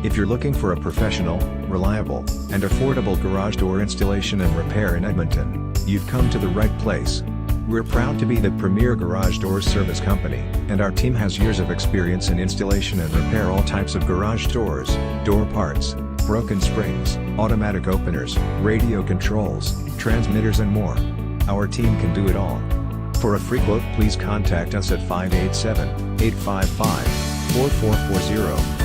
If you're looking for a professional, reliable, and affordable garage door installation and repair in Edmonton, you've come to the right place. We're proud to be the premier garage doors service company, and our team has years of experience in installation and repair all types of garage doors, door parts, broken springs, automatic openers, radio controls, transmitters and more. Our team can do it all. For a free quote, please contact us at 587-855-4440.